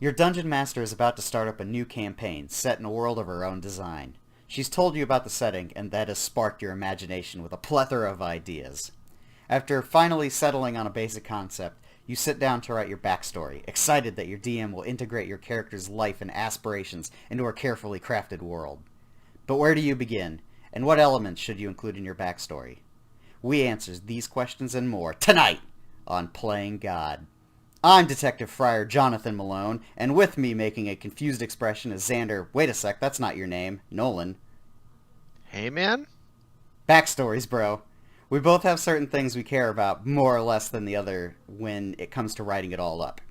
Your dungeon master is about to start up a new campaign, set in a world of her own design. She's told you about the setting, and that has sparked your imagination with a plethora of ideas. After finally settling on a basic concept, you sit down to write your backstory, excited that your DM will integrate your character's life and aspirations into a carefully crafted world. But where do you begin, and what elements should you include in your backstory? We answer these questions and more tonight on Playing God. I'm Detective Friar Jonathan Malone, and with me making a confused expression is Xander. Wait a sec, that's not your name. Nolan. Hey, man. Backstories, bro. We both have certain things we care about more or less than the other when it comes to writing it all up.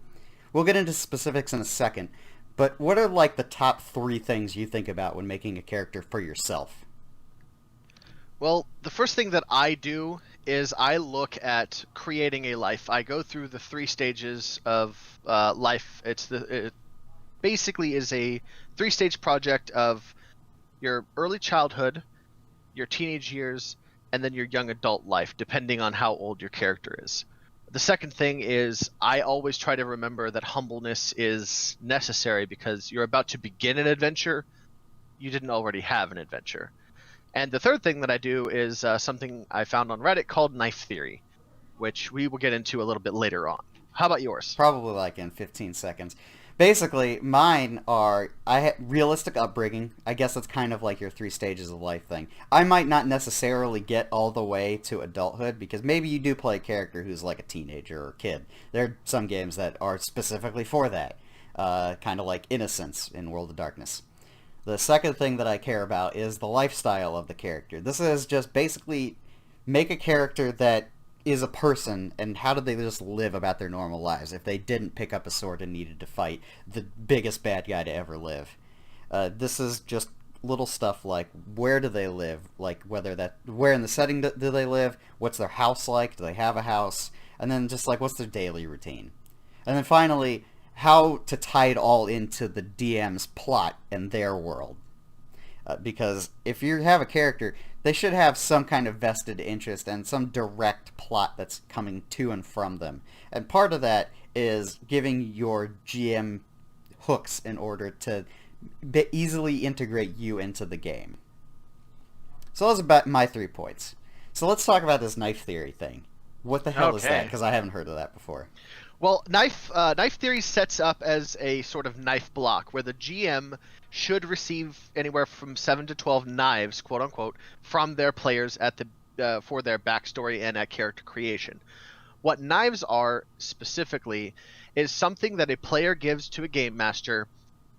We'll get into specifics in a second, but what are like the top three things you think about when making a character for yourself? Well, the first thing that I do is I look at creating a life. I go through the three stages of life. It basically is a three-stage project of your early childhood, your teenage years, and then your young adult life, depending on how old your character is. The second thing is I always try to remember that humbleness is necessary because you're about to begin an adventure. You didn't already have an adventure. And the third thing that I do is something I found on Reddit called knife theory, which we will get into a little bit later on. How about yours? Probably like in 15 seconds. Basically, mine are I had realistic upbringing. I guess that's kind of like your three stages of life thing. I might not necessarily get all the way to adulthood because maybe you do play a character who's like a teenager or a kid. There are some games that are specifically for that, kind of like Innocence in World of Darkness. The second thing that I care about is the lifestyle of the character. This is just basically make a character that is a person, and how do they just live about their normal lives if they didn't pick up a sword and needed to fight the biggest bad guy to ever live. This is just little stuff like where do they live, like where in the setting do they live, what's their house like, do they have a house, and then just like what's their daily routine. And then finally, how to tie it all into the DM's plot and their world. Because if you have a character, they should have some kind of vested interest and some direct plot that's coming to and from them. And part of that is giving your GM hooks in order to easily integrate you into the game. So those are about my 3 points. So let's talk about this knife theory thing. What the hell is that? Okay. Because I haven't heard of that before. Well, knife theory sets up as a sort of knife block where the GM should receive anywhere from 7 to 12 knives, quote unquote, from their players at the for their backstory and at character creation. What knives are specifically is something that a player gives to a game master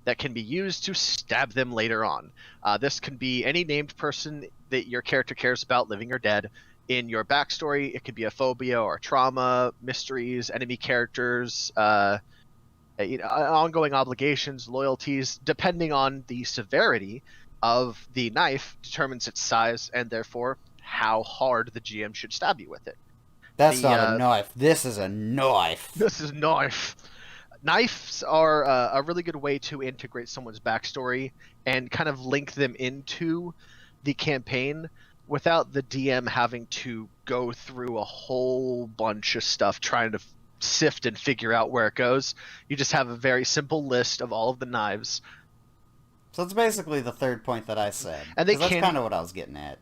that can be used to stab them later on. This can be any named person that your character cares about, living or dead. In your backstory, it could be a phobia or trauma, mysteries, enemy characters, ongoing obligations, loyalties. Depending on the severity of the knife, determines its size and therefore how hard the GM should stab you with it. That's The not a knife. This is a knife. This is knife. Knives are a really good way to integrate someone's backstory and kind of link them into the campaign without the DM having to go through a whole bunch of stuff trying to sift and figure out where it goes. You just have a very simple list of all of the knives. So it's basically the third point that I said. And they 'Cause that's can, kind of what I was getting at.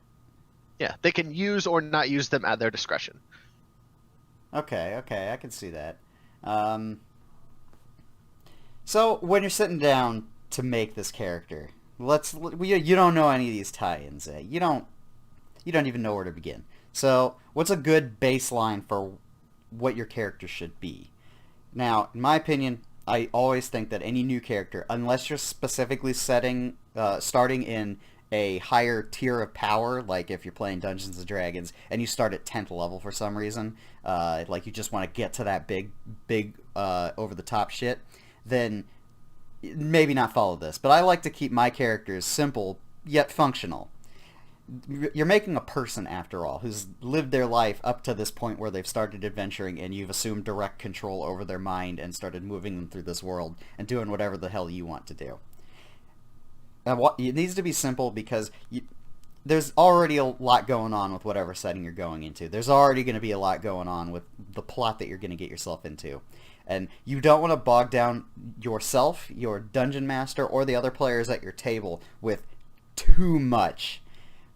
yeah, they can use or not use them at their discretion. Okay, I can see that. So when you're sitting down to make this character, you don't know any of these tie-ins. You don't even know where to begin. So what's a good baseline for what your character should be? Now, in my opinion, I always think that any new character, unless you're specifically starting in a higher tier of power, like if you're playing Dungeons and Dragons and you start at 10th level for some reason, like you just want to get to that big over the top shit, then maybe not follow this. But I like to keep my characters simple yet functional. You're making a person, after all, who's lived their life up to this point where they've started adventuring and you've assumed direct control over their mind and started moving them through this world and doing whatever the hell you want to do. It needs to be simple because there's already a lot going on with whatever setting you're going into. There's already going to be a lot going on with the plot that you're going to get yourself into. and you don't want to bog down yourself, your dungeon master, or the other players at your table with too much.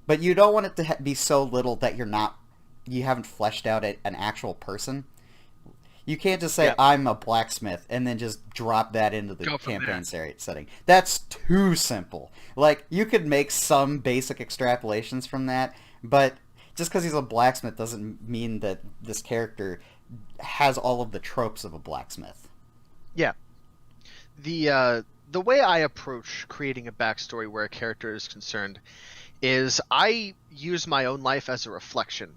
But you don't want it to be so little that you haven't fleshed out an actual person. You can't just say Yeah, I'm a blacksmith and then just drop that into the go from campaign there. setting. That's too simple. Like, you could make some basic extrapolations from that, but just because he's a blacksmith doesn't mean that this character has all of the tropes of a blacksmith. Yeah. The way I approach creating a backstory where a character is concerned is I use my own life as a reflection.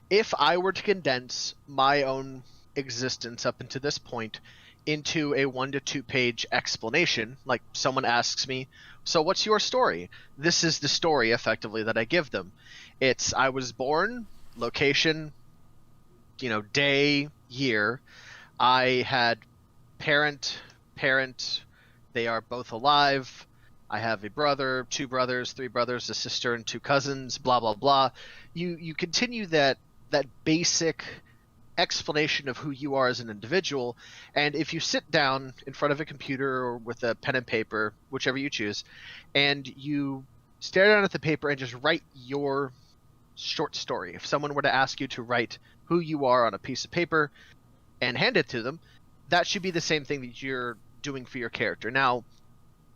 If I were to condense my own existence up into this point into a 1 to 2 page explanation, like someone asks me, "So what's your story?" This is the story effectively that I give them. It's I was born, location, day, year. I had parent, they are both alive. I have a brother, 2 brothers, 3 brothers, a sister, and 2 cousins. Blah blah blah. You continue that basic explanation of who you are as an individual, and if you sit down in front of a computer or with a pen and paper, whichever you choose, and you stare down at the paper and just write your short story. If someone were to ask you to write who you are on a piece of paper and hand it to them, that should be the same thing that you're doing for your character. Now,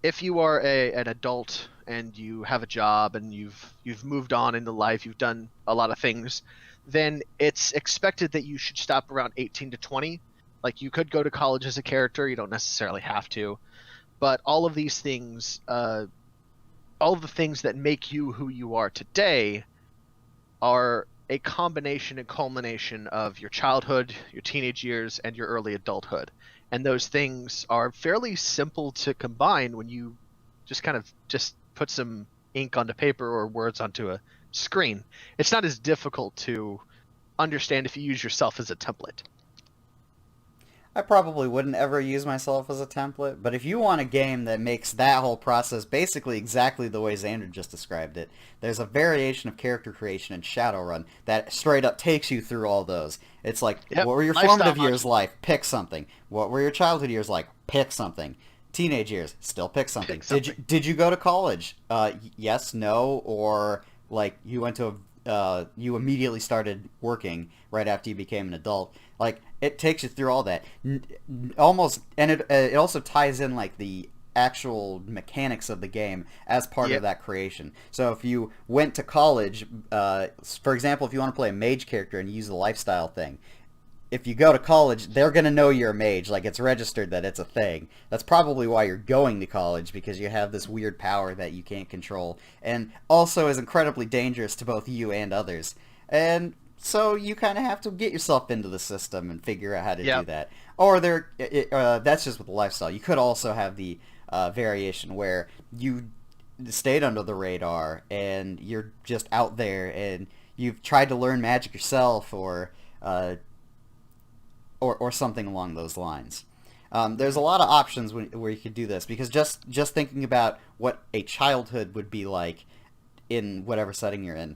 if you are an adult and you have a job and you've moved on into life, you've done a lot of things, then it's expected that you should stop around 18 to 20. Like, you could go to college as a character, you don't necessarily have to, but all of these things, all of the things that make you who you are today are a combination and culmination of your childhood, your teenage years, and your early adulthood. And those things are fairly simple to combine when you just kind of just put some ink onto paper or words onto a screen. It's not as difficult to understand if you use yourself as a template. I probably wouldn't ever use myself as a template, but if you want a game that makes that whole process basically exactly the way Xander just described it, there's a variation of character creation in Shadowrun that straight up takes you through all those. It's like, Yep. what were your Lifestyle formative years modules. like? Pick something. What were your childhood years like? Pick something. Teenage years, still pick something. Pick Did you something. did you go to college? Yes, no, or like you went to you immediately started working right after you became an adult. Like, it takes you through all that, almost, and it also ties in like the actual mechanics of the game as part of Yep. that creation. So if you went to college, for example, if you want to play a mage character and use the lifestyle thing, if you go to college, they're going to know you're a mage. Like, it's registered that it's a thing. That's probably why you're going to college, because you have this weird power that you can't control, and also is incredibly dangerous to both you and others. And so you kind of have to get yourself into the system and figure out how to do Yep. that. Or that's just with the lifestyle. You could also have the variation where you stayed under the radar and you're just out there and you've tried to learn magic yourself, uh, or something along those lines. There's a lot of options where you could do this, because just thinking about what a childhood would be like in whatever setting you're in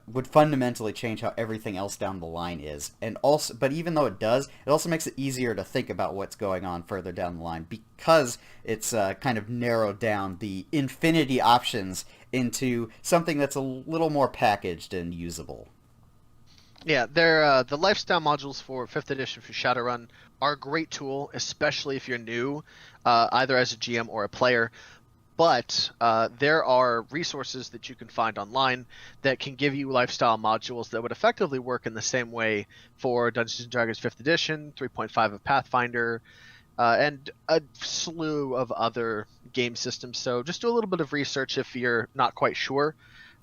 would fundamentally change how everything else down the line is. And also, but even though it does, it also makes it easier to think about what's going on further down the line, because it's kind of narrowed down the infinity options into something that's a little more packaged and usable. Yeah, they're the lifestyle modules for 5th edition for Shadowrun are a great tool, especially if you're new, either as a GM or a player. But there are resources that you can find online that can give you lifestyle modules that would effectively work in the same way for Dungeons and Dragons 5th edition, 3.5 of Pathfinder, and a slew of other game systems. So just do a little bit of research if you're not quite sure,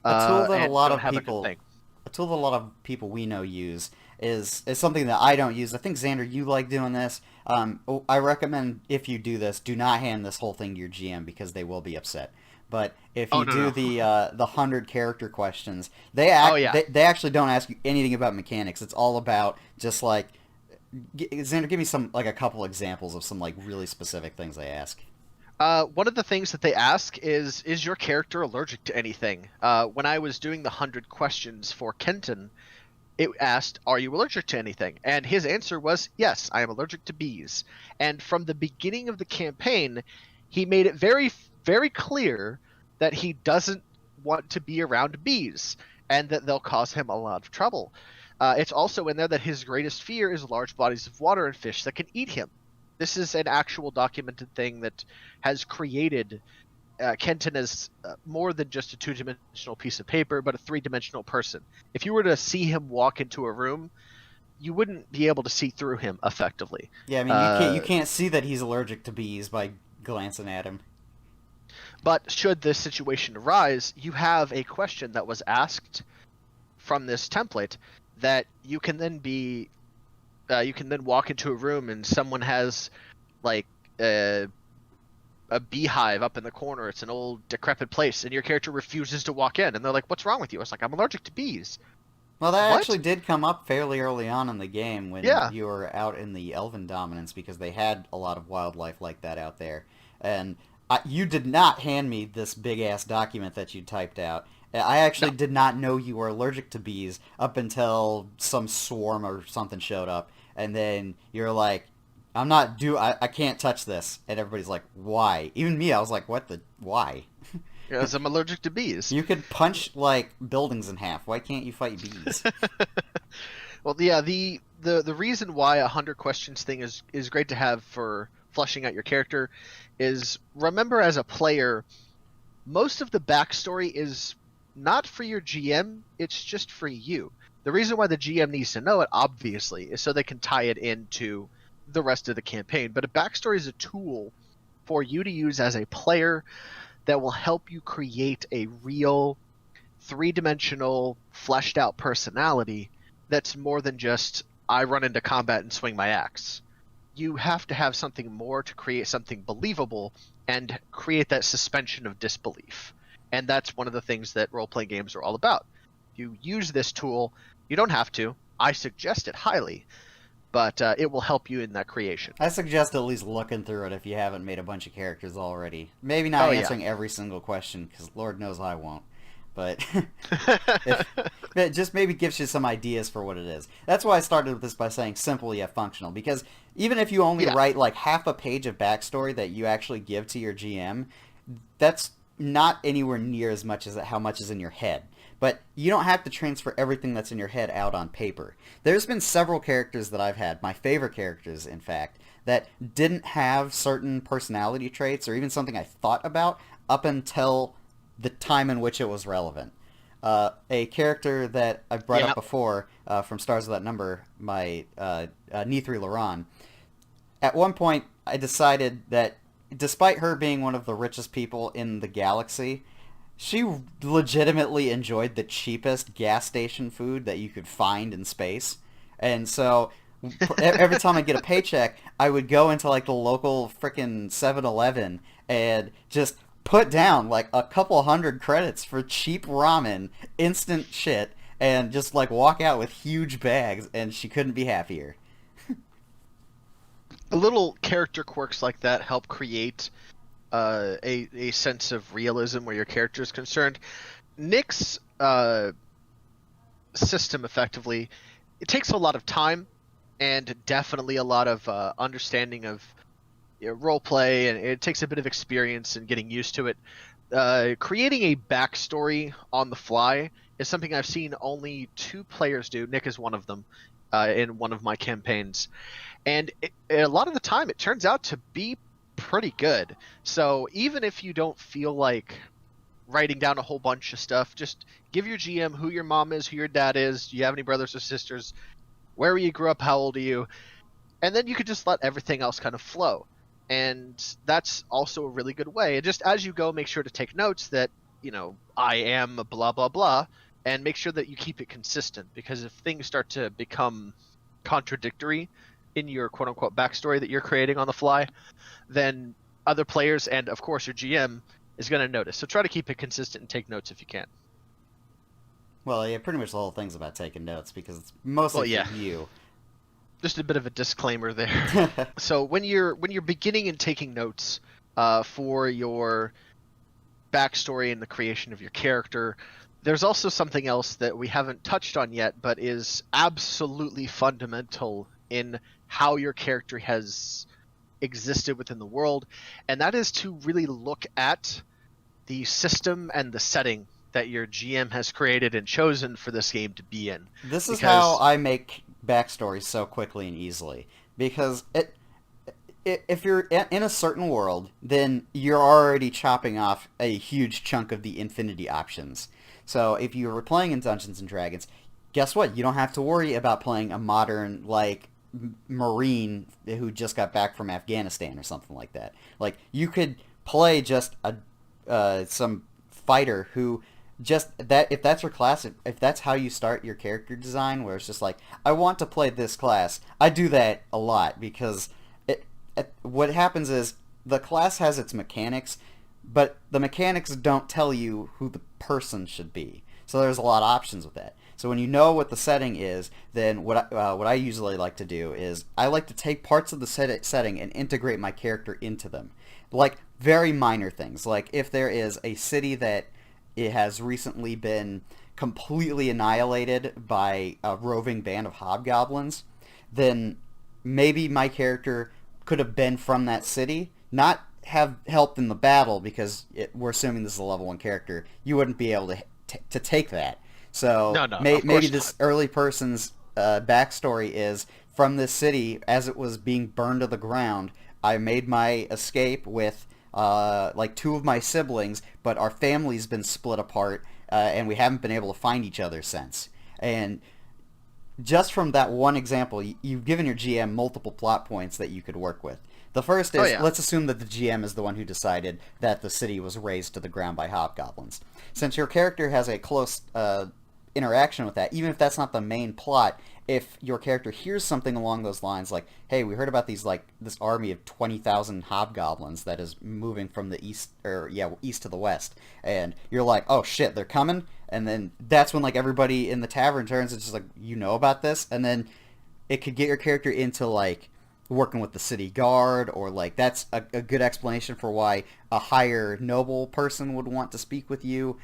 A tool that a and lot don't of have a good people thing. a tool that a lot of people we know use is something that I don't use. I think, Xander, you like doing this. I recommend, if you do this, do not hand this whole thing to your GM, because they will be upset. But if Oh you no do no. the 100 character questions, Oh yeah. they actually don't ask you anything about mechanics. It's all about just like, Xander, give me some, like, a couple examples of some like really specific things they ask. One of the things that they ask is your character allergic to anything? When I was doing the 100 questions for Kenton, it asked, "Are you allergic to anything?" And his answer was, "Yes, I am allergic to bees." And from the beginning of the campaign, he made it very, very clear that he doesn't want to be around bees and that they'll cause him a lot of trouble. It's also in there that his greatest fear is large bodies of water and fish that can eat him. This is an actual documented thing that has created Kenton as more than just a two-dimensional piece of paper, but a three-dimensional person. If you were to see him walk into a room, you wouldn't be able to see through him effectively. Yeah, I mean, Uh, you can't see that he's allergic to bees by glancing at him. but should this situation arise, you have a question that was asked from this template that you can then walk into a room and someone has like a beehive up in the corner. It's an old decrepit place, and your character refuses to walk in, and they're like, "What's wrong with you?" It's like, "I'm allergic to bees." Well, that What? actually did come up fairly early on in the game when Yeah. you were out in the Elven Dominance because they had a lot of wildlife like that out there. And you did not hand me this big ass document that you typed out. I No. actually did not know you were allergic to bees up until some swarm or something showed up. And then you're like, I can't touch this. And everybody's like, why? Even me, I was like, what the, why? Because I'm allergic to bees. You could punch, like, buildings in half. Why can't you fight bees? Well, yeah, the reason why 100 questions thing is great to have for fleshing out your character is remember as a player, most of the backstory is not for your GM, it's just for you. The reason why the GM needs to know it, obviously, is so they can tie it into the rest of the campaign. But a backstory is a tool for you to use as a player that will help you create a real three-dimensional, fleshed out personality that's more than just I run into combat and swing my axe. You have to have something more to create something believable and create that suspension of disbelief. And that's one of the things that role-playing games are all about. You use this tool, you don't have to. I suggest it highly, but it will help you in that creation. I suggest at least looking through it if you haven't made a bunch of characters already. Maybe not Oh yeah. answering every single question, because Lord knows I won't. But if it just maybe gives you some ideas for what it is. That's why I started with this by saying simple yet functional, because even if you only Yeah. write like half a page of backstory that you actually give to your GM, that's not anywhere near as much as how much is in your head. But you don't have to transfer everything that's in your head out on paper. There's been several characters that I've had, my favorite characters, in fact, that didn't have certain personality traits or even something I thought about up until the time in which it was relevant. A character that I've brought up Yeah. before from Stars of That Number, my Nithri Laran, at one point I decided that despite her being one of the richest people in the galaxy, she legitimately enjoyed the cheapest gas station food that you could find in space. And so every time I get a paycheck, I would go into like the local frickin' 7-Eleven and just put down like a couple hundred credits for cheap ramen, instant shit, and just like walk out with huge bags, and she couldn't be happier. Little character quirks like that help create a sense of realism where your character is concerned. Nick's system effectively it takes a lot of time and definitely a lot of understanding of role play, and it takes a bit of experience and getting used to it. Creating a backstory on the fly is something I've seen only two players do. Nick is one of them in one of my campaigns, and a lot of the time it turns out to be pretty good. So even if you don't feel like writing down a whole bunch of stuff, just give your GM who your mom is, who your dad is, do you have any brothers or sisters, where you grew up, how old are you, and then you could just let everything else kind of flow. And that's also a really good way. And just as you go, make sure to take notes that, I am blah, blah, blah, and make sure that you keep it consistent. Because if things start to become contradictory in your quote unquote backstory that you're creating on the fly, then other players and, of course, your GM is going to notice. So try to keep it consistent and take notes if you can. Well, yeah, pretty much the whole thing's about taking notes because it's mostly Well, yeah, for you. just a bit of a disclaimer there. So when you're beginning and taking notes for your backstory and the creation of your character, There's also something else that we haven't touched on yet, but is absolutely fundamental in how your character has existed within the world, and that is to really look at the system and the setting that your GM has created and chosen for this game to be in. This is how Because, I make backstories so quickly and easily because if you're in a certain world, then you're already chopping off a huge chunk of the infinity options. So if you were playing in Dungeons and Dragons, guess what? You don't have to worry about playing a modern like Marine who just got back from Afghanistan or something like that. Like you could play just a some fighter who just that if that's your class if that's how you start your character design where it's just like I want to play this class. I do that a lot because what happens is the class has its mechanics, but the mechanics don't tell you who the person should be. So there's a lot of options with that. So when you know what the setting is, then what I usually like to do is I like to take parts of the setting and integrate my character into them, like very minor things. Like if there is a city that it has recently been completely annihilated by a roving band of hobgoblins, then maybe my character could have been from that city, not have helped in the battle because we're assuming this is a level 1 character. You wouldn't be able to take that. So no, no, of maybe course this not. early person's backstory is from this city as it was being burned to the ground. I made my escape with like 2 of my siblings, but our family's been split apart and we haven't been able to find each other since. And just from that one example, you've given your GM multiple plot points that you could work with. The first Oh is, yeah. let's assume that the GM is the one who decided that the city was razed to the ground by hobgoblins. Since your character has a close interaction with that, even if that's not the main plot, if your character hears something along those lines, like, "Hey, we heard about these like this army of 20,000 hobgoblins that is moving from the east or yeah east to the west," and you're like, "Oh shit, they're coming," and then that's when like everybody in the tavern turns and just like, "You know about this?" And then it could get your character into like working with the city guard or like that's a good explanation for why a higher noble person would want to speak with you.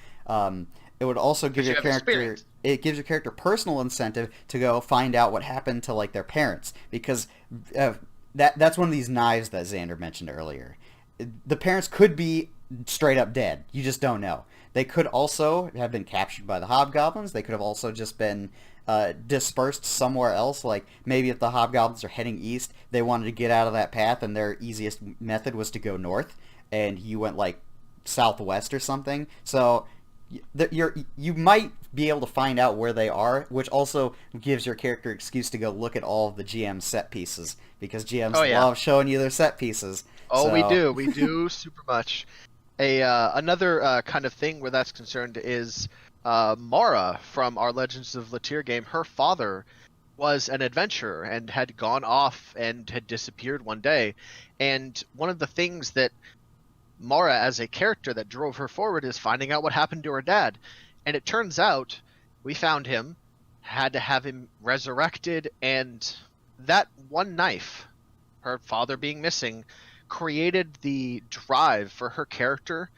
It would also give Because you your have character experience. it gives your character personal incentive to go find out what happened to like their parents because uh, that's one of these knives that Xander mentioned earlier. The parents could be straight up dead. You just don't know. They could also have been captured by the hobgoblins. They could have also just been dispersed somewhere else. Like maybe if the hobgoblins are heading east, they wanted to get out of that path, and their easiest method was to go north, and you went like southwest or something. So you might be able to find out where they are, which also gives your character excuse to go look at all of the GM set pieces because Oh GMs yeah. love showing you their set pieces. Oh, So we do super much. A another kind of thing where that's concerned is Mara from our Legends of Latyr game. Her father was an adventurer and had gone off and had disappeared one day. And one of the things that Mara, as a character, that drove her forward is finding out what happened to her dad. And it turns out we found him, had to have him resurrected, and that one knife, her father being missing, created the drive for her character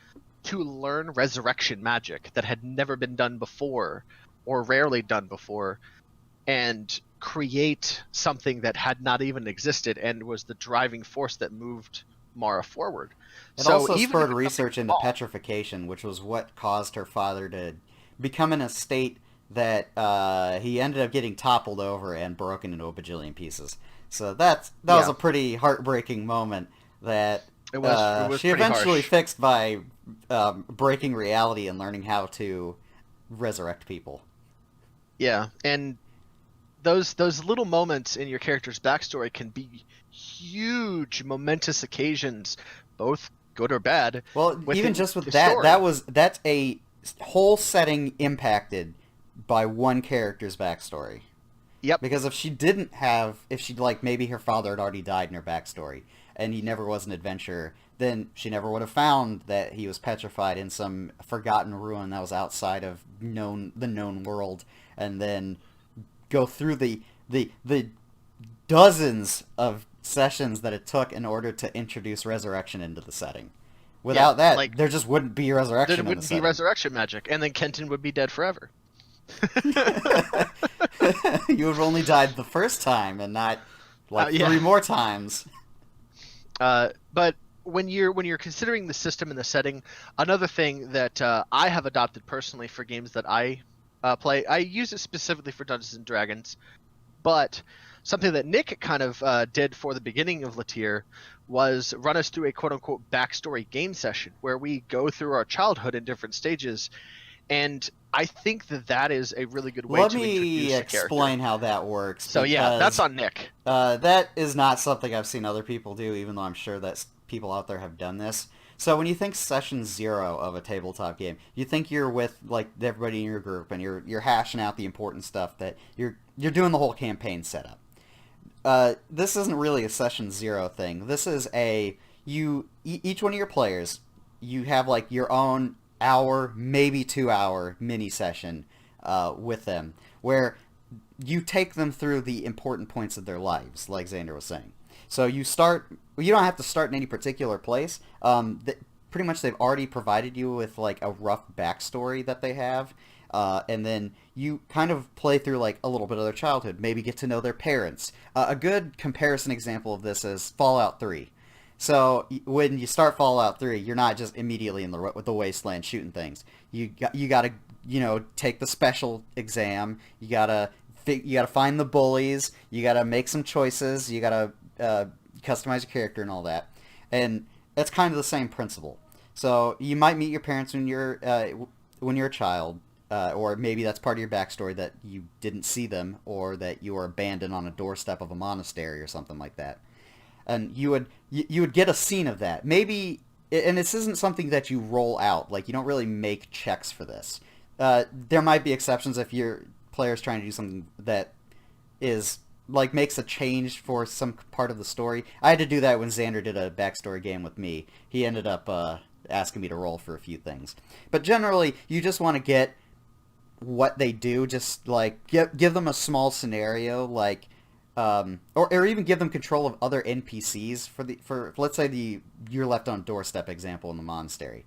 to learn resurrection magic that had never been done before or rarely done before and create something that had not even existed and was the driving force that moved Mara forward. it So also even if spurred it's something research into small, petrification, which was what caused her father to become in a state that he ended up getting toppled over and broken into a bajillion pieces. So that was yeah, a pretty heartbreaking moment that it was she pretty eventually harsh. fixed by breaking reality and learning how to resurrect people. Yeah, and those little moments in your character's backstory can be huge, momentous occasions, both good or bad, Well, even within just with the that, story. that's a whole setting impacted by one character's backstory. Yep. Because if she like maybe her father had already died in her backstory, and he never was an adventurer, then she never would have found that he was petrified in some forgotten ruin that was outside of the known world, and then go through the dozens of sessions that it took in order to introduce resurrection into the setting. Yeah, Without that, like there just wouldn't be there resurrection in the wouldn't be setting. resurrection magic, and then Kenton would be dead forever. You would have only died the first time and not like Yeah. three more times. But when you're considering the system and the setting, another thing that I have adopted personally for games that I play, I use it specifically for Dungeons and Dragons. But something that Nick kind of did for the beginning of Latier was run us through a quote unquote backstory game session where we go through our childhood in different stages. And I think that that is a really good way Let to me introduce a character. explain how that works So yeah, that's because on Nick. that is not something I've seen other people do, even though I'm sure that people out there have done this. So when you think session zero of a tabletop game, you think you're with like everybody in your group and you're hashing out the important stuff that you're doing the whole campaign setup. This isn't really a session zero thing. This is each one of your players, you have like your own hour, maybe 2 hour mini session with them where you take them through the important points of their lives, like Xander was saying. So you start. You don't have to start in any particular place. Pretty much, they've already provided you with like a rough backstory that they have, and then you kind of play through like a little bit of their childhood. Maybe get to know their parents. A good comparison example of this is Fallout 3. So when you start Fallout 3, you're not just immediately in the wasteland shooting things. You got to take the special exam. You gotta find the bullies. You gotta make some choices. You gotta customize your character and all that. And that's kind of the same principle. So you might meet your parents when you're a child, or maybe that's part of your backstory that you didn't see them, or that you were abandoned on a doorstep of a monastery or something like that. And you would get a scene of that. Maybe, and this isn't something that you roll out. Like you don't really make checks for this. There might be exceptions if your player's trying to do something that is like makes a change for some part of the story. I had to do that when Xander did a backstory game with me. He ended up asking me to roll for a few things. But generally, you just want to get what they do. Just like give them a small scenario, like or even give them control of other NPCs for let's say you're left on doorstep example in the monastery.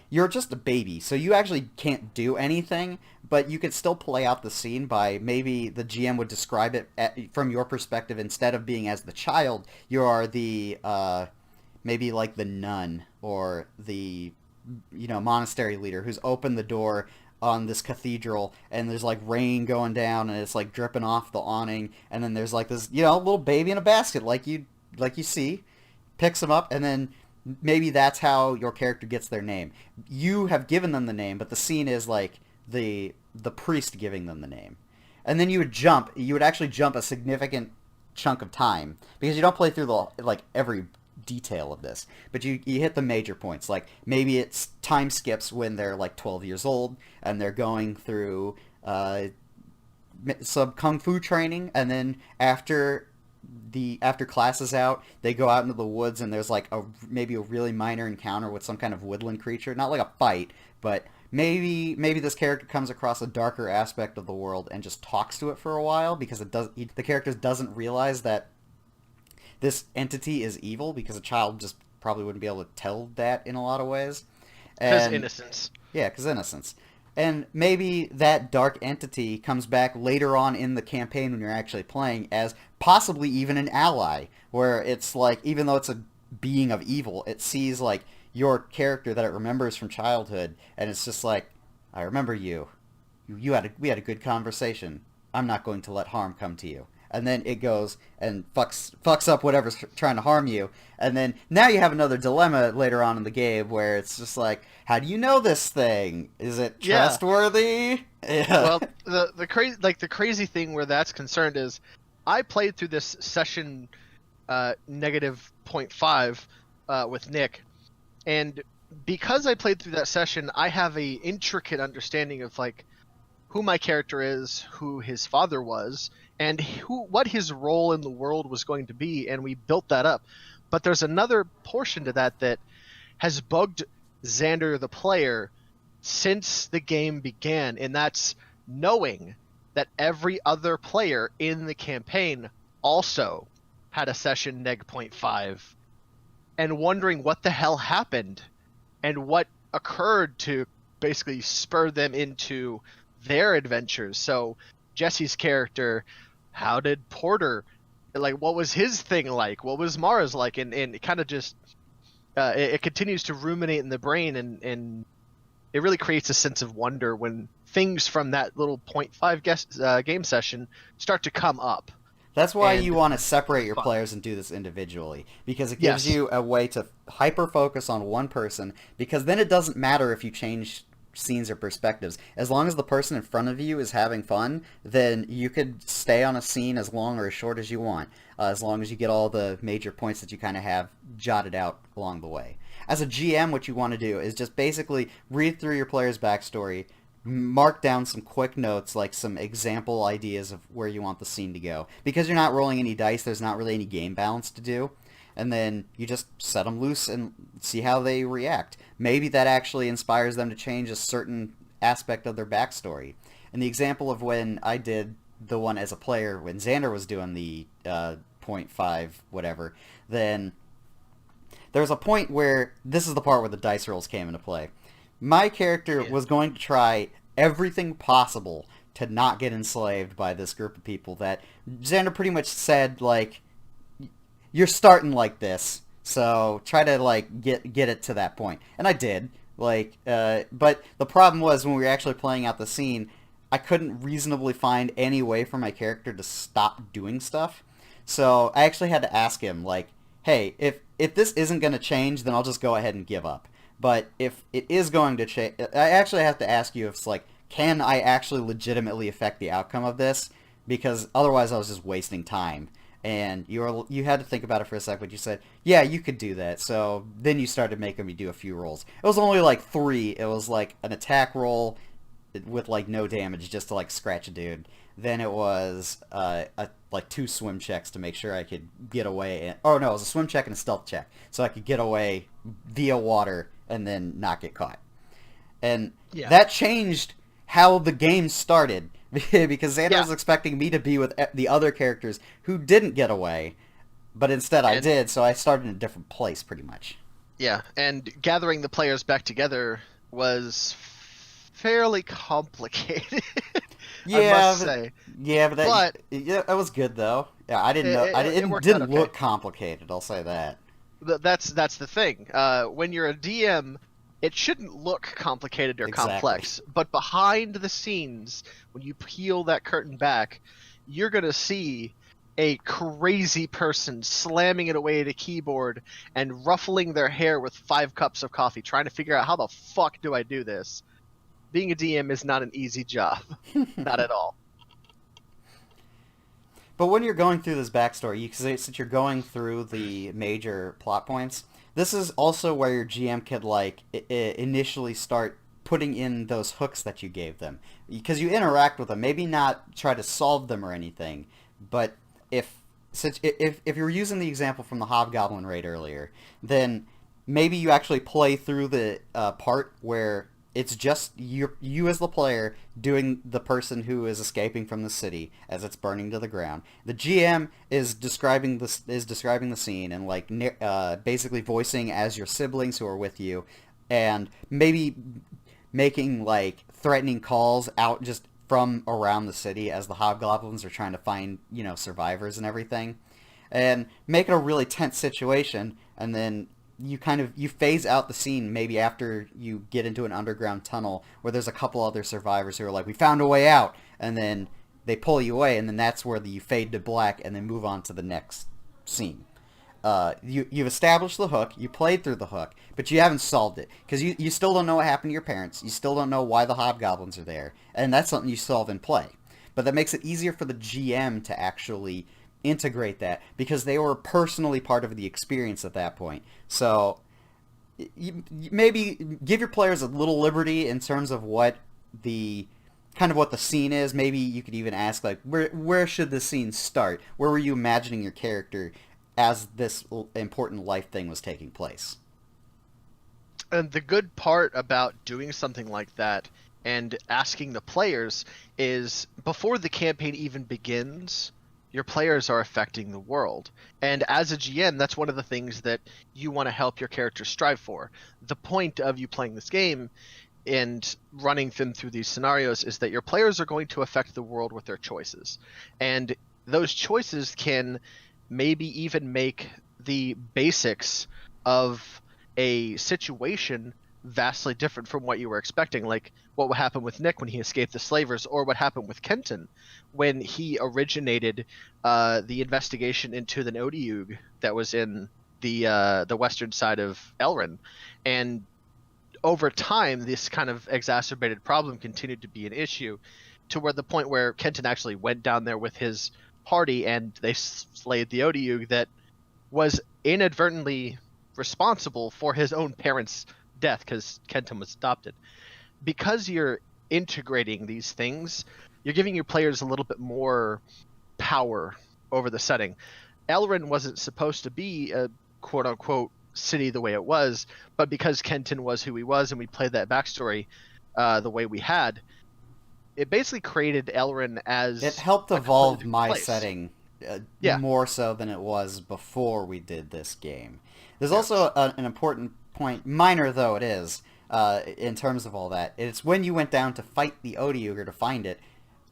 You're just a baby, so you actually can't do anything, but you could still play out the scene by maybe the GM would describe it from your perspective instead of being as the child. You are the maybe like the nun or the monastery leader who's opened the door on this cathedral and there's like rain going down and it's like dripping off the awning, and then there's like this little baby in a basket like you see, picks him up, and then maybe that's how your character gets their name. You have given them the name, but the scene is like the priest giving them the name. And then you would actually jump a significant chunk of time because you don't play through like every detail of this, but you hit the major points. Like maybe it's time skips when they're like 12 years old and they're going through some kung fu training, and then after class is out, they go out into the woods and there's like maybe a really minor encounter with some kind of woodland creature. Not like a fight, but maybe this character comes across a darker aspect of the world and just talks to it for a while because the character doesn't realize that this entity is evil, because a child just probably wouldn't be able to tell that in a lot of ways. Because And innocence. yeah, because innocence. And maybe that dark entity comes back later on in the campaign when you're actually playing as possibly even an ally, where it's like, even though it's a being of evil, it sees like your character that it remembers from childhood, and it's just like, I remember you. We had a good conversation. I'm not going to let harm come to you. And then it goes and fucks up whatever's trying to harm you. And then now you have another dilemma later on in the game where it's just like, how do you know this thing? Is it Yeah. trustworthy? Yeah. Well, the crazy thing where that's concerned is, I played through this session negative .5 with Nick, and because I played through that session, I have a intricate understanding of like who my character is, who his father was, and what his role in the world was going to be, and we built that up. But there's another portion to that has bugged Xander the player since the game began, and that's knowing that every other player in the campaign also had a session neg .5 and wondering what the hell happened and what occurred to basically spur them into their adventures. So Jesse's character, how did Porter, like, what was his thing like? What was Mara's like? And it kind of just it continues to ruminate in the brain, and it really creates a sense of wonder when things from that little point 0.5 game session start to come up. That's why you And want to separate it's your fun. players and do this individually, because it gives Yes. you a way to hyper focus on one person, because then it doesn't matter if you change scenes or perspectives. As long as the person in front of you is having fun, then you could stay on a scene as long or as short as you want, as long as you get all the major points that you kind of have jotted out along the way. As a GM, what you want to do is just basically read through your player's backstory, mark down some quick notes, like some example ideas of where you want the scene to go. Because you're not rolling any dice, there's not really any game balance to do. And then you just set them loose and see how they react. Maybe that actually inspires them to change a certain aspect of their backstory. And the example of when I did the one as a player, when Xander was doing the point 0.5 whatever, then there was a point where this is the part where the dice rolls came into play. My character Yeah. was going to try everything possible to not get enslaved by this group of people that Xander pretty much said, like, you're starting like this, so try to, like, get it to that point. And I did. But the problem was when we were actually playing out the scene, I couldn't reasonably find any way for my character to stop doing stuff. So I actually had to ask him, like, hey, if this isn't going to change, then I'll just go ahead and give up. But if it is going to change, I actually have to ask you if it's like, can I actually legitimately affect the outcome of this? Because otherwise, I was just wasting time. And you had to think about it for a sec, but you said, yeah, you could do that. So then you started making me do a few rolls. It was only like 3. It was like an attack roll with like no damage just to like scratch a dude. Then it was like 2 swim checks to make sure I could get away. Oh no, it was a swim check and a stealth check, so I could get away via water and then not get caught. And Yeah. that changed how the game started because Xander Yeah. was expecting me to be with the other characters who didn't get away, but instead I And did. So I started in a different place, pretty much. yeah, and gathering the players back together was fairly complicated, I Yeah, must but, say. yeah, but But that was good though. Yeah, I didn't it, know. I it, it didn't worked out didn't okay. look complicated. I'll say that. That's the thing. When you're a DM, it shouldn't look complicated or Exactly. complex, but behind the scenes, when you peel that curtain back, you're gonna see a crazy person slamming it away at a keyboard and ruffling their hair with 5 cups of coffee, trying to figure out how the fuck do I do this. Being a DM is not an easy job, not at all. But when you're going through this backstory, since you're going through the major plot points, this is also where your GM could like initially start putting in those hooks that you gave them, because you interact with them. Maybe not try to solve them or anything, but if if you were using the example from the Hobgoblin raid earlier, then maybe you actually play through the part where it's just you as the player doing the person who is escaping from the city as it's burning to the ground. The GM is describing the scene and like basically voicing as your siblings who are with you, and maybe making like threatening calls out just from around the city as the hobgoblins are trying to find survivors and everything, and make it a really tense situation. And then you phase out the scene maybe after you get into an underground tunnel where there's a couple other survivors who are like, we found a way out, and then they pull you away, and then that's where you fade to black and then move on to the next scene. You've established the hook, you played through the hook, but you haven't solved it because you still don't know what happened to your parents. You still don't know why the hobgoblins are there, and that's something you solve in play. But that makes it easier for the GM to actually integrate that because they were personally part of the experience at that point. So maybe give your players a little liberty in terms of what the what the scene is. Maybe you could even ask like, where should the scene start? Where were you imagining your character as this important life thing was taking place? And the good part about doing something like that and asking the players is before the campaign even begins, your players are affecting the world. And as a GM, that's one of the things that you want to help your characters strive for. The point of you playing this game and running them through these scenarios is that your players are going to affect the world with their choices. And those choices can maybe even make the basics of a situation vastly different from what you were expecting. Like what would happen with Nick when he escaped the slavers, or what happened with Kenton when he originated the investigation into the Odiug that was in the western side of Elrin. And over time, this kind of exacerbated problem continued to be an issue, to where the point where Kenton actually went down there with his party and they slayed the Odiug that was inadvertently responsible for his own parents' death because Kenton was adopted. Because you're integrating these things, you're giving your players a little bit more power over the setting. Elrin wasn't supposed to be a quote unquote city the way it was, but because Kenton was who he was and we played that backstory the way we had, it basically created Elrin It as helped a completely evolve different my place. setting Yeah. more so than it was before we did this game. There's Yeah. also an important point, minor though it is, in terms of all that. It's when you went down to fight the Odiuger to find it,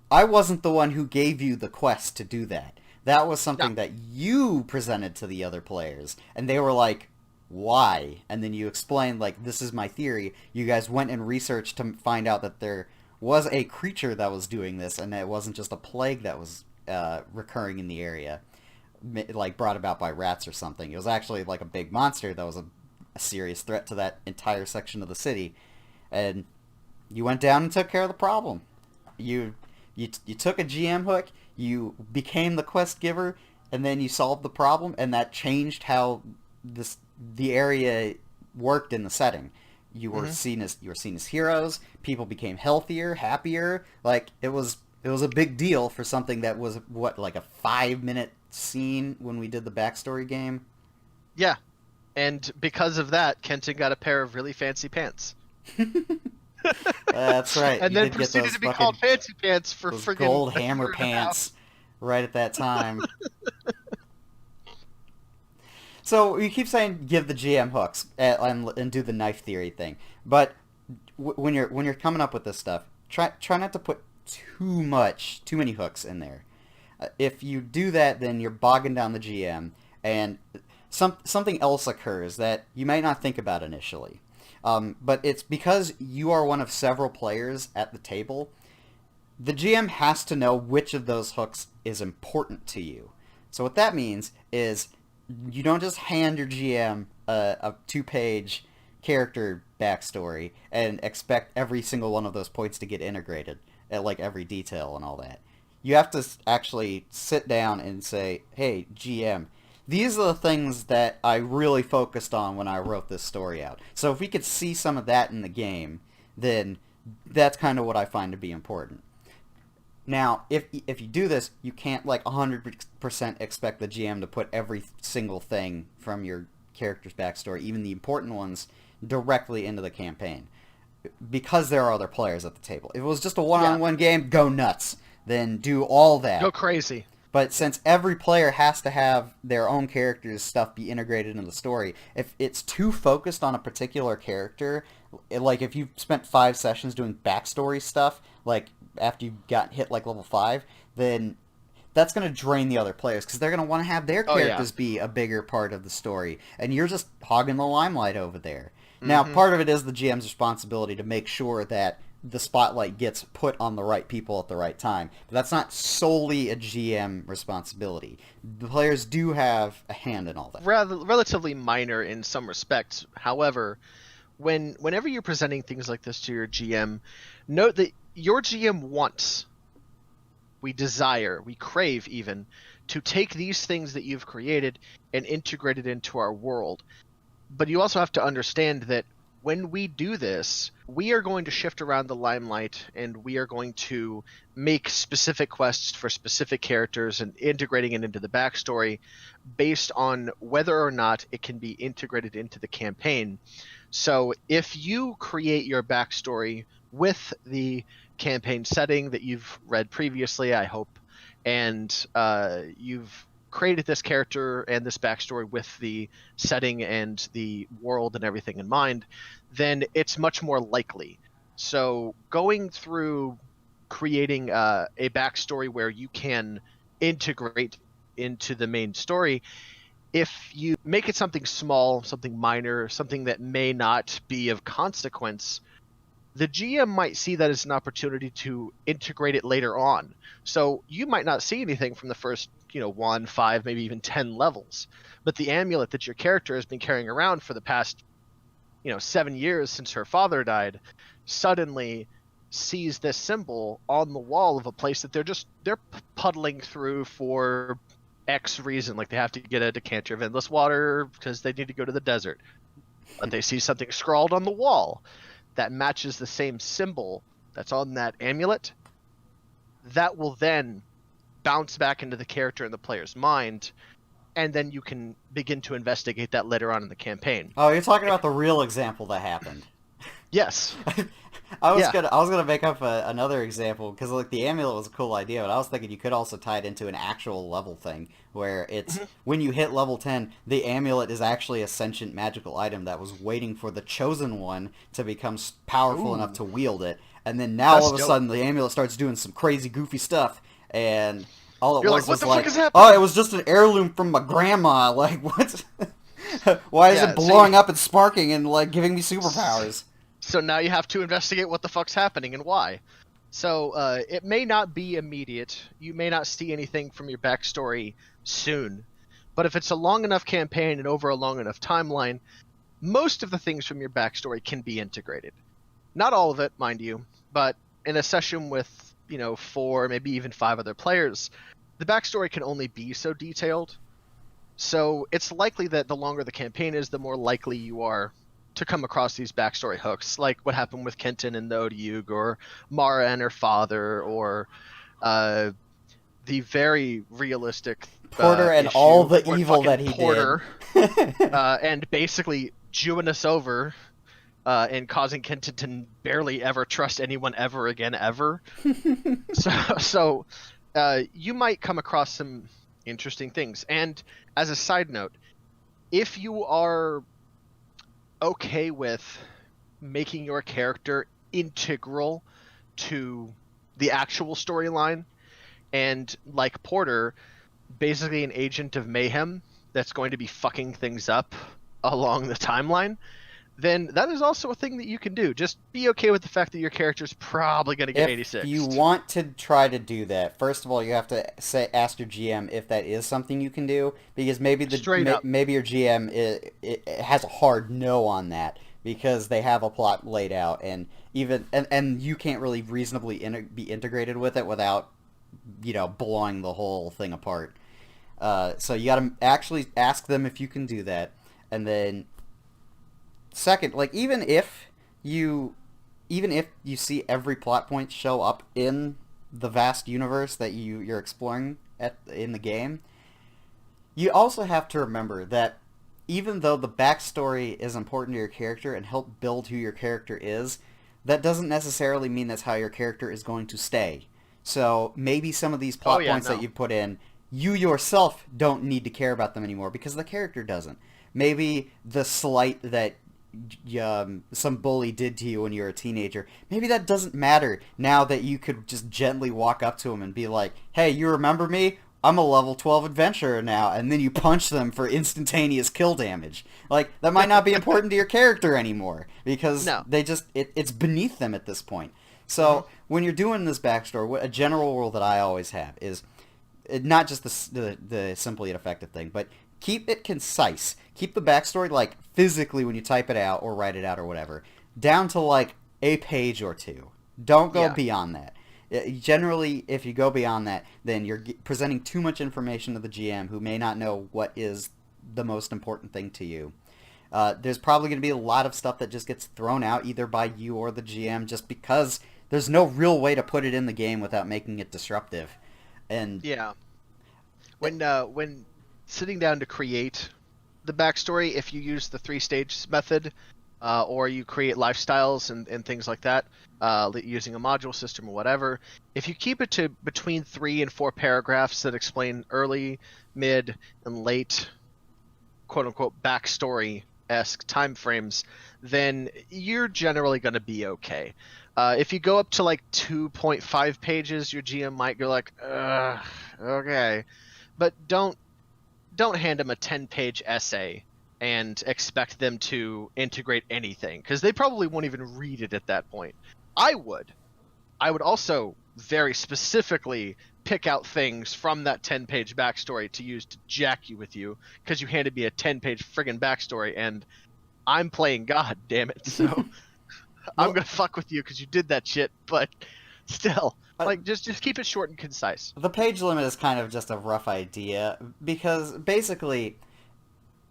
I wasn't the one who gave you the quest to do that. That was No. something that you presented to the other players, and they were like, why? And then you explained, like, this is my theory. You guys went and researched to find out that there was a creature that was doing this, and it wasn't just a plague that was recurring in the area, like brought about by rats or something. It was actually like a big monster that was a serious threat to that entire section of the city. And you went down and took care of the problem. You you took a GM hook, you became the quest giver, and then you solved the problem, and that changed how the area worked in the setting. Hmm. You were seen as heroes. People became healthier, happier. Like it was a big deal for something that was what, like a 5 minute scene when we did the backstory game. Yeah. And because of that, Kenton got a pair of really fancy pants. That's right. And You then did get proceeded those to be called fucking Fancy Pants for those friggin' gold a hammer year and a half. pants right at that time. So you keep saying give the GM hooks and do the knife theory thing, but when you're coming up with this stuff, try not to put too many hooks in there. If you do that, then you're bogging down the GM, and something else occurs that you may not think about initially. But it's because you are one of several players at the table. The GM has to know which of those hooks is important to you. So what that means is you don't just hand your GM a two-page character backstory and expect every single one of those points to get integrated at like every detail and all that. You have to actually sit down and say, "Hey, GM, these are the things that I really focused on when I wrote this story out." So if we could see some of that in the game, then that's kind of what I find to be important. Now, if you do this, you can't like 100% expect the GM to put every single thing from your character's backstory, even the important ones, directly into the campaign, because there are other players at the table. If it was just a Yeah. one-on-one game, go nuts. Then do all Go that. crazy. But since every player has to have their own character's stuff be integrated into the story, if it's too focused on a particular character, like if you spent 5 sessions doing backstory stuff, like after you got hit like level 5, then that's going to drain the other players because they're going to want to have their Oh yeah. characters be a bigger part of the story, and you're just hogging the limelight over there. Now, Hmm. part of it is the GM's responsibility to make sure that the spotlight gets put on the right people at the right time. But that's not solely a GM responsibility. The players do have a hand in all that. Rather relatively minor in some respects. However, whenever you're presenting things like this to your GM, note that your GM wants, we desire, we crave even, to take these things that you've created and integrate it into our world. But you also have to understand that when we do this, we are going to shift around the limelight and we are going to make specific quests for specific characters and integrating it into the backstory based on whether or not it can be integrated into the campaign. So if you create your backstory with the campaign setting that you've read previously, I hope, and you've created this character and this backstory with the setting and the world and everything in mind, then it's much more likely. So going through creating a backstory where you can integrate into the main story, if you make it something small, something minor, something that may not be of consequence, the GM might see that as an opportunity to integrate it later on. So you might not see anything from the first, 1, 5, maybe even 10 levels, but the amulet that your character has been carrying around for the past, 7 years since her father died, suddenly sees this symbol on the wall of a place that they're puddling through for X reason, like they have to get a decanter of endless water because they need to go to the desert. But they see something scrawled on the wall that matches the same symbol that's on that amulet. That will then bounce back into the character and the player's mind, and then you can begin to investigate that later on in the campaign. Oh, you're talking about the real example that happened. Yes. I was Yeah. gonna make up another example because like the amulet was a cool idea, but I was thinking you could also tie it into an actual level thing where it's when you hit level 10, the amulet is actually a sentient magical item that was waiting for the chosen one to become powerful enough Ooh, to wield it, and then now all that's of a dope. sudden the amulet starts doing some crazy goofy stuff, and all it You're like, was what is the fuck like, is oh, it happening? was just an heirloom from my grandma. Like what? Why is it Yeah, blowing up and sparking and like giving me superpowers? so now you have to investigate what the fuck's happening and why. So it may not be immediate. You may not see anything from your backstory soon. But if it's a long enough campaign and over a long enough timeline, most of the things from your backstory can be integrated. Not all of it, mind you, but in a session with, 4, maybe even 5 other players, the backstory can only be so detailed. So it's likely that the longer the campaign is, the more likely you are to come across these backstory hooks, like what happened with Kenton and the Odiug, or Mara and her father, or uh, the very realistic Porter and all issue the with evil fucking that he did. Porter, and basically chewing us over and causing Kenton to barely ever trust anyone ever again, ever. So you might come across some interesting things. And as a side note, if you are okay with making your character integral to the actual storyline, and like Porter, basically an agent of mayhem that's going to be fucking things up along the timeline, then that is also a thing that you can do. Just be okay with the fact that your character's probably going to get If you 86'd. want to try to do that, first of all, you have to ask your GM if that is something you can do, because Straight up. maybe your GM it has a hard no on that because they have a plot laid out, and and you can't really reasonably be integrated with it without blowing the whole thing apart. So you got to actually ask them if you can do that, and then second, like you even if you see every plot point show up in the vast universe that you're exploring in the game, you also have to remember that even though the backstory is important to your character and help build who your character is, that doesn't necessarily mean that's how your character is going to stay. So maybe some of these Oh plot yeah, points that no. you put in, you yourself don't need to care about them anymore because the character doesn't. Maybe the slight that some bully did to you when you were a teenager, maybe that doesn't matter now that you could just gently walk up to him and be like, hey, you remember me? I'm a level 12 adventurer now, and then you punch them for instantaneous kill damage. Like, that might not be important to your character anymore, because No. it's beneath them at this point. Hmm. So, when you're doing this backstory, a general rule that I always have is not just the simply and effective thing, but keep it concise. Keep the backstory, like, physically when you type it out or write it out or whatever, down to, like, a page or two. Don't go Yeah. beyond that. Generally, if you go beyond that, then you're presenting too much information to the GM who may not know what is the most important thing to you. There's probably going to be a lot of stuff that just gets thrown out either by you or the GM just because there's no real way to put it in the game without making it disruptive. And Yeah. When sitting down to create the backstory, if you use the 3 stage method, or you create lifestyles and things like that, using a module system or whatever. If you keep it to between 3 and 4 paragraphs that explain early, mid, and late, quote unquote, backstory-esque time frames, then you're generally going to be okay. If you go up to like 2.5 pages, your GM might go like, okay. But don't hand them a 10-page essay and expect them to integrate anything, because they probably won't even read it at that point. I would also very specifically pick out things from that 10-page backstory to use to jack you with you, because you handed me a 10-page friggin' backstory and I'm playing God, damn it. So I'm Well, gonna fuck with you because you did that shit, but still, uh, like, just keep it short and concise. the page limit is kind of just a rough idea because basically,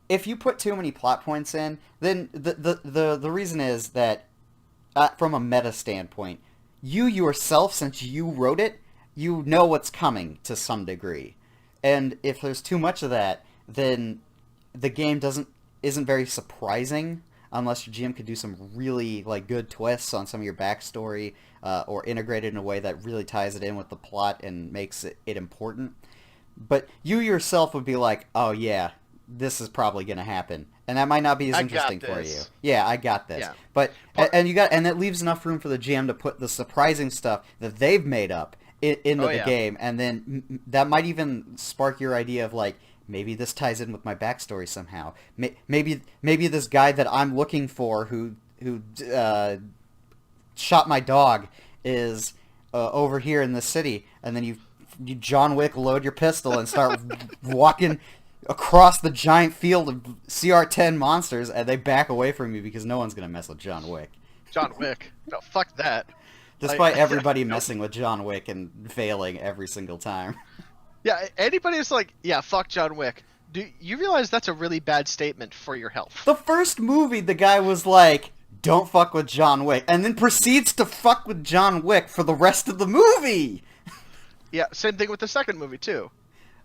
if you put too many plot points in, then the reason is that from a meta standpoint, you yourself, since you wrote it, you know what's coming to some degree, and if there's too much of that, then the game isn't very surprising unless your GM could do some really like good twists on some of your backstory, or integrate it in a way that really ties it in with the plot and makes it important. But you yourself would be like, oh yeah, this is probably going to happen, and that might not be as I interesting got for you. this. Yeah, I got this. Yeah. But Part- and that leaves enough room for the GM to put the surprising stuff that they've made up into Oh the yeah. game, and then that might even spark your idea of like, maybe this ties in with my backstory somehow. Maybe this guy that I'm looking for who shot my dog is over here in the city, and then you John Wick load your pistol and start walking across the giant field of CR10 monsters, and they back away from you because no one's gonna mess with John Wick, John Wick. No, fuck that. despite everybody Nope. messing with John Wick and failing every single time. Yeah, anybody who's like, yeah, fuck John Wick. Do you realize that's a really bad statement for your health? The first movie, the guy was like, "Don't fuck with John Wick," and then proceeds to fuck with John Wick for the rest of the movie. Yeah, same thing with the second movie too.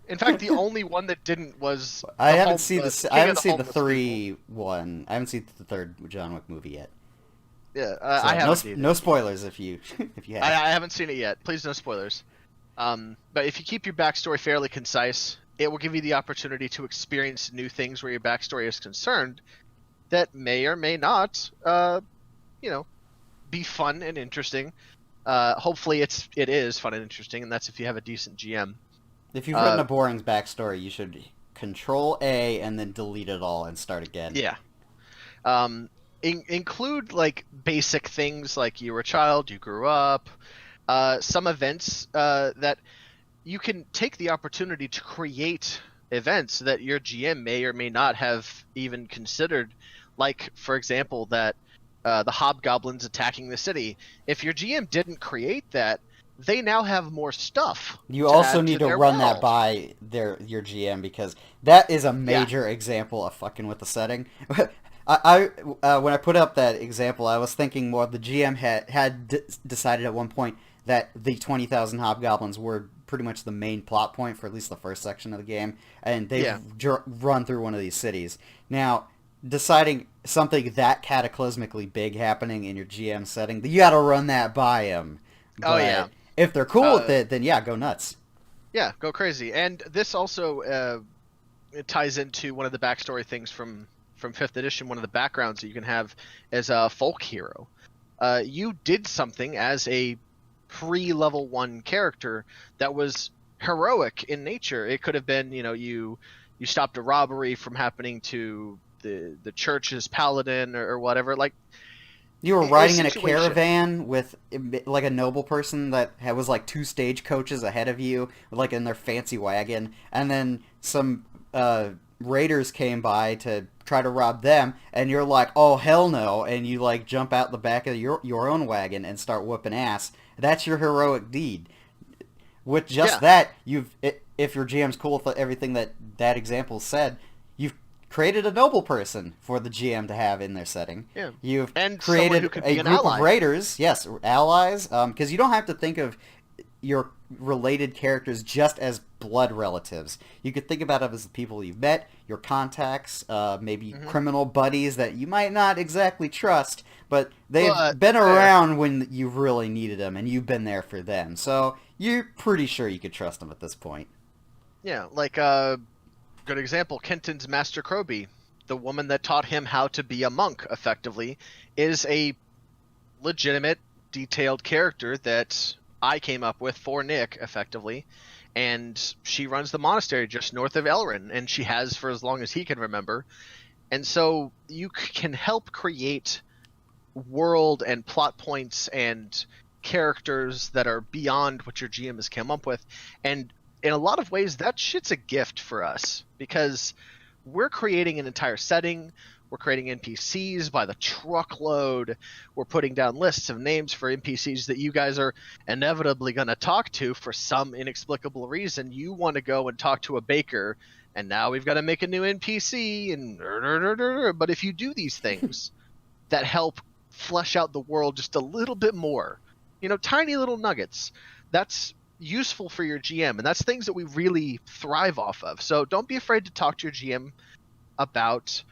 In fact, the only one that didn't was I the haven't home- seen King I of haven't seen the Homeless three one. I haven't seen the third John Wick movie yet. People. Yeah, So I haven't either. no spoilers if you if you have. I haven't seen it yet. Please, no spoilers. But if you keep your backstory fairly concise, it will give you the opportunity to experience new things where your backstory is concerned that may or may not, be fun and interesting. Hopefully, it is fun and interesting, and that's if you have a decent GM. If you've written a boring backstory, you should Control A and then delete it all and start again. Yeah. Include like basic things like you were a child, you grew up, some events that you can take the opportunity to create events that your GM may or may not have even considered. Like, for example, that the hobgoblins attacking the city. If your GM didn't create that, they now have more stuff. You to also add need to to their run that world. by your GM because that is a major example of fucking with the setting. When I put up that example, I was thinking more the GM had decided at one point that the 20,000 hobgoblins were pretty much the main plot point for at least the first section of the game, and they've run through one of these cities. Now, deciding something that cataclysmically big happening in your GM setting, you got to run that by them. Oh, yeah. If they're cool with it, then yeah, go nuts. Yeah, go crazy. And this also it ties into one of the backstory things from 5th edition. One of the backgrounds that you can have as a folk hero. You did something as a pre-level 1 character that was heroic in nature. It could have been, you stopped a robbery from happening to the church's paladin or whatever. Like, you were riding in a situation. caravan with like a noble person that was like 2 stagecoaches ahead of you, like in their fancy wagon, and then some raiders came by to try to rob them, and you're like, oh hell no, and you like jump out the back of your own wagon and start whooping ass. That's your heroic deed. With just that, if your GM's cool with everything that example said, you've created a noble person for the GM to have in their setting. Yeah. You've And someone created who could a be an group ally. of raiders, yes, allies, because you don't have to think of your related characters just as blood relatives. You could think about them as the people you've met, your contacts, maybe Hmm. criminal buddies that you might not exactly trust, but they've But been fair. around when you really needed them, and you've been there for them. So you're pretty sure you could trust them at this point. Yeah, like good example, Kenton's Master Krobi, the woman that taught him how to be a monk effectively, is a legitimate, detailed character that I came up with for Nick effectively. And she runs the monastery just north of Elrin, and she has for as long as he can remember. And so you can help create world and plot points and characters that are beyond what your GM has come up with. And in a lot of ways, that shit's a gift for us because we're creating an entire setting. We're creating NPCs by the truckload. We're putting down lists of names for NPCs that you guys are inevitably going to talk to for some inexplicable reason. You want to go and talk to a baker, and now we've got to make a new NPC. But if you do these things that help flesh out the world just a little bit more, tiny little nuggets, that's useful for your GM, and that's things that we really thrive off of. So don't be afraid to talk to your GM about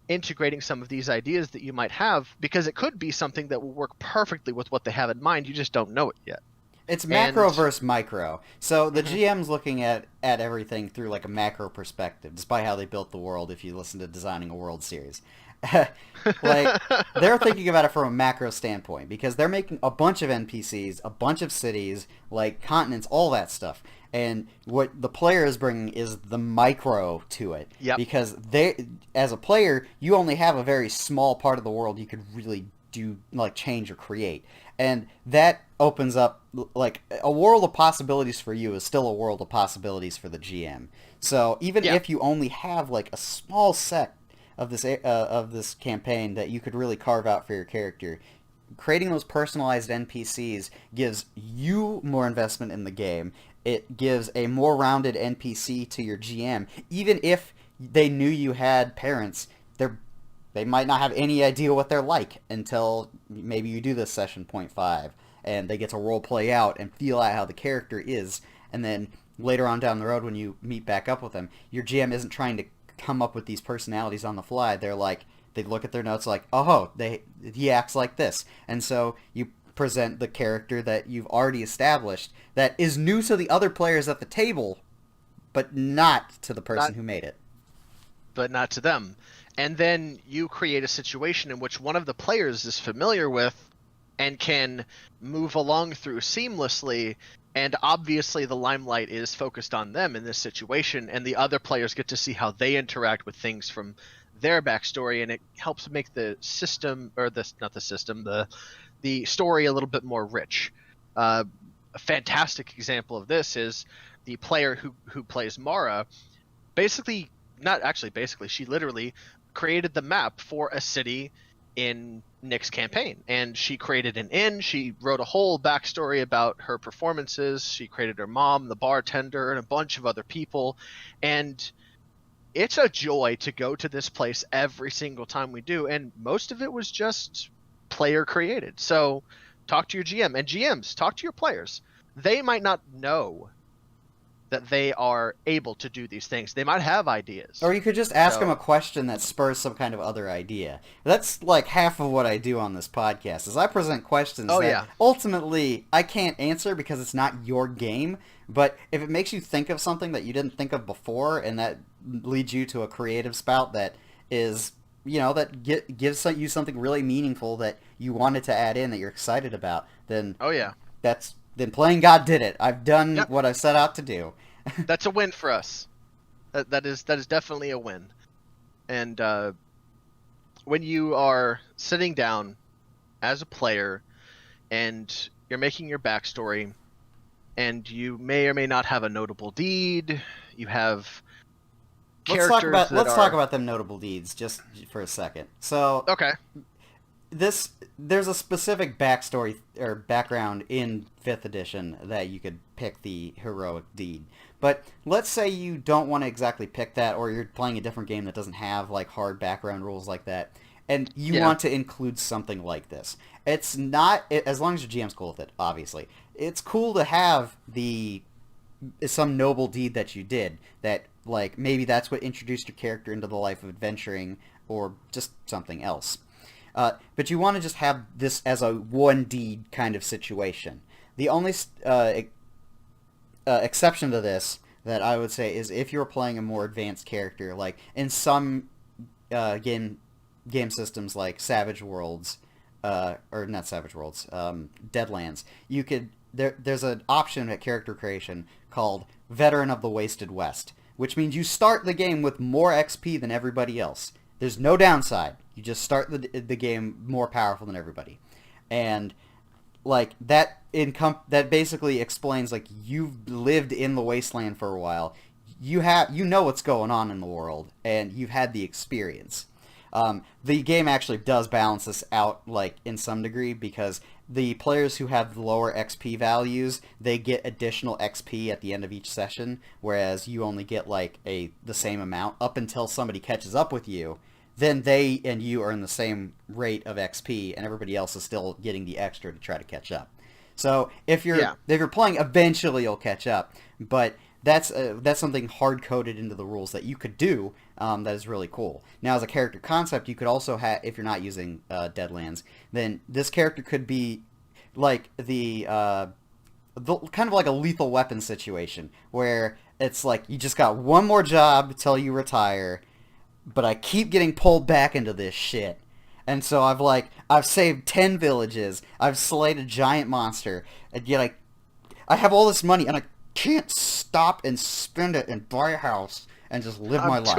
integrating some of these ideas that you might have, because it could be something that will work perfectly with what they have in mind. You just don't know it yet. It's macro And versus micro. So the mhm. GM's looking at everything through like a macro perspective, despite how they built the world if you listen to Designing a World series. Like, they're thinking about it from a macro standpoint because they're making a bunch of NPCs, a bunch of cities, like continents, all that stuff. And what the player is bringing is the micro to it Yep. because they, as a player, you only have a very small part of the world you could really do, like, change or create. And that opens up, like, a world of possibilities for you is still a world of possibilities for the GM. So even Yeah. if you only have like a small set of this campaign that you could really carve out for your character, creating those personalized NPCs gives you more investment in the game. It gives a more rounded NPC to your GM. Even if they knew you had parents, they might not have any idea what they're like until maybe you do this session point 5 and they get to role play out and feel out how the character is, and then later on down the road when you meet back up with them, your GM isn't trying to come up with these personalities on the fly. They're like, they look at their notes like, oh, he acts like this, and so you present the character that you've already established that is new to the other players at the table, but not to the Not person who made it. but not to them. And then you create a situation in which one of the players is familiar with and can move along through seamlessly. And obviously, the limelight is focused on them in this situation, and the other players get to see how they interact with things from their backstory, and it helps make the system, or the not the system, the story a little bit more rich. A fantastic example of this is the player who plays Mara. Basically, not actually basically, she literally created the map for a city in Nick's campaign, and she created an inn. She wrote a whole backstory about her performances. She created her mom, the bartender, and a bunch of other people. And it's a joy to go to this place every single time we do, and most of it was just player created. So talk to your GM, and GMs, talk to your players. They might not know that they are able to do these things. They might have ideas. Or you could just ask them a So, question that spurs some kind of other idea. That's like half of what I do on this podcast is I present questions oh that yeah, ultimately I can't answer because it's not your game, but if it makes you think of something that you didn't think of before and that leads you to a creative spout that is, that gives you something really meaningful that you wanted to add in that you're excited about, then oh yeah, then playing God did it. I've done yep. what I set out to do. That's a win for us. That is definitely a win. And when you are sitting down as a player and you're making your backstory, and you may or may not have a notable deed, you have characters that Let's talk are about them notable deeds just for a second. So okay. there's a specific backstory or background in 5th edition that you could pick the heroic deed. But let's say you don't want to exactly pick that, or you're playing a different game that doesn't have like hard background rules like that, and you Yeah. want to include something like this. It's not, as long as your GM's cool with it, obviously. it's cool to have the some noble deed that you did that like maybe that's what introduced your character into the life of adventuring or just something else. But you want to just have this as a one deed kind of situation. The only exception to this that I would say is if you're playing a more advanced character, like in some game systems like Savage Worlds, or not Savage Worlds, Deadlands, you could there's an option at character creation called Veteran of the Wasted West, which means you start the game with more XP than everybody else. There's no downside. You just start the game more powerful than everybody, and like that basically explains like you've lived in the wasteland for a while. You know what's going on in the world, and you've had the experience. The game actually does balance this out like in some degree because the players who have lower XP values they get additional XP at the end of each session, whereas you only get like the same amount up until somebody catches up with you. Then they and you are in the same rate of XP, and everybody else is still getting the extra to try to catch up. So if you're playing, eventually you'll catch up. But that's something hard coded into the rules that you could do. That is really cool. Now, as a character concept, you could also have, if you're not using Deadlands, then this character could be like the kind of like a lethal weapon situation where it's like you just got one more job till you retire, but I keep getting pulled back into this shit. And so I've saved 10 villages, I've slayed a giant monster, and yet I have all this money and I can't stop and spend it and buy a house and just live my life.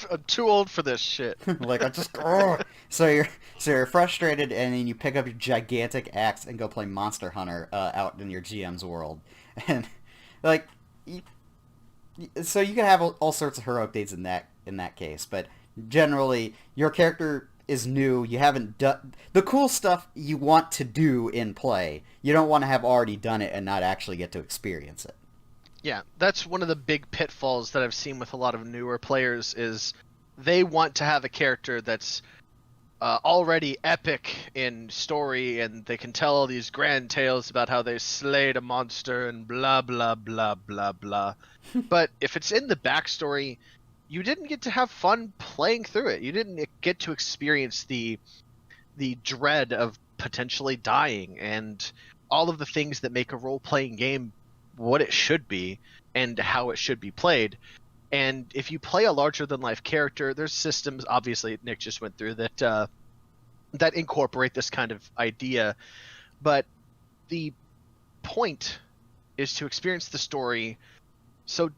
I'm too old for this shit. Like I just so you're frustrated and then you pick up your gigantic axe and go play Monster Hunter out in your GM's world. And like so you can have all sorts of heroic deeds in that case, but generally your character is new. You haven't done the cool stuff you want to do in play. You don't want to have already done it and not actually get to experience it. Yeah, that's one of the big pitfalls that I've seen with a lot of newer players is they want to have a character that's already epic in story, and they can tell all these grand tales about how they slayed a monster and blah blah blah blah blah. But if it's in the backstory, you didn't get to have fun playing through it. You didn't get to experience the dread of potentially dying and all of the things that make a role-playing game what it should be and how it should be played. And if you play a larger than life character, there's systems, obviously Nick just went through that that incorporate this kind of idea, but the point is to experience the story, so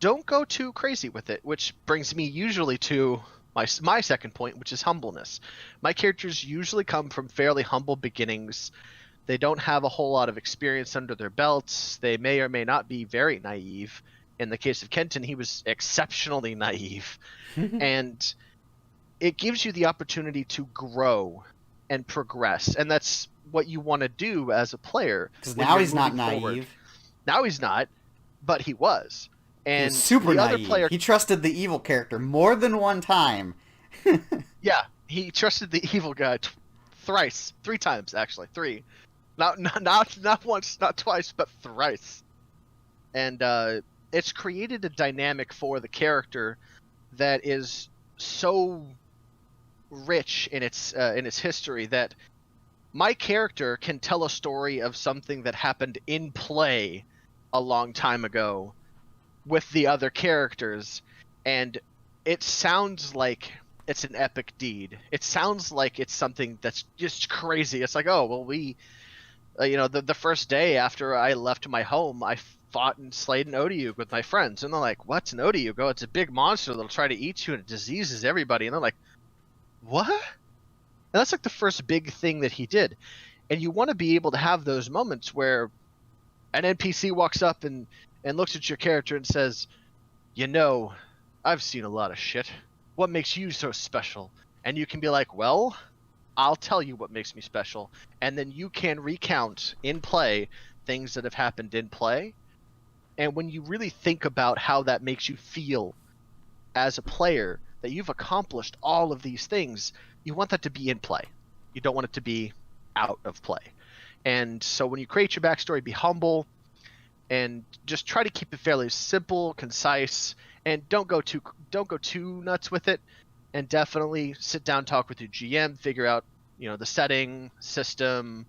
don't go too crazy with it, which brings me usually to my second point, which is humbleness. My characters usually come from fairly humble beginnings. They don't have a whole lot of experience under their belts. They may or may not be very naive. In the case of Kenton, he was exceptionally naive. And it gives you the opportunity to grow and progress. And that's what you want to do as a player. Because now he's not naive. Forward. Now he's not, but he was. And he was super the naive. Other player... He trusted the evil character more than one time. Yeah, he trusted the evil guy thrice. 3 times, actually. 3. Not once, not twice, but thrice. And it's created a dynamic for the character that is so rich in its history that my character can tell a story of something that happened in play a long time ago with the other characters, and it sounds like it's an epic deed. It sounds like it's something that's just crazy. It's like, oh, well, we... the first day after I left my home, I fought and slayed an Odiug with my friends. And they're like, what's an Odiug? Oh, it's a big monster that'll try to eat you and it diseases everybody. And they're like, what? And that's like the first big thing that he did. And you want to be able to have those moments where an NPC walks up and looks at your character and says, I've seen a lot of shit. What makes you so special? And you can be like, well... I'll tell you what makes me special, and then you can recount in play things that have happened in play. And when you really think about how that makes you feel as a player, that you've accomplished all of these things, you want that to be in play. You don't want it to be out of play. And so when you create your backstory, be humble and just try to keep it fairly simple, concise, and don't go too nuts with it. And definitely sit down, talk with your GM, figure out, the setting, system,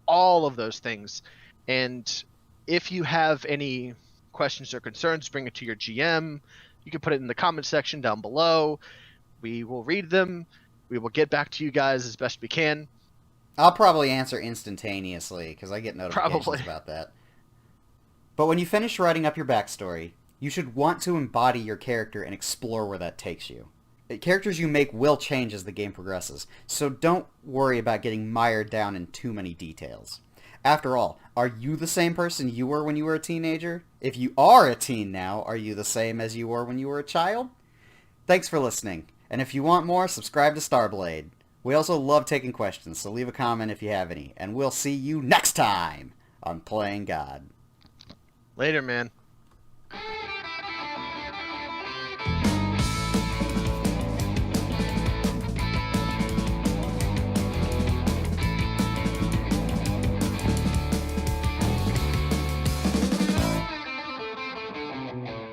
all of those things. And if you have any questions or concerns, bring it to your GM. You can put it in the comment section down below. We will read them. We will get back to you guys as best we can. I'll probably answer instantaneously, because I get notifications Probably. about that. But when you finish writing up your backstory, you should want to embody your character and explore where that takes you. The characters you make will change as the game progresses, so don't worry about getting mired down in too many details. After all, are you the same person you were when you were a teenager? If you are a teen now, are you the same as you were when you were a child? Thanks for listening, and if you want more, subscribe to Starblade. We also love taking questions, so leave a comment if you have any, and we'll see you next time on Playing God. Later, man.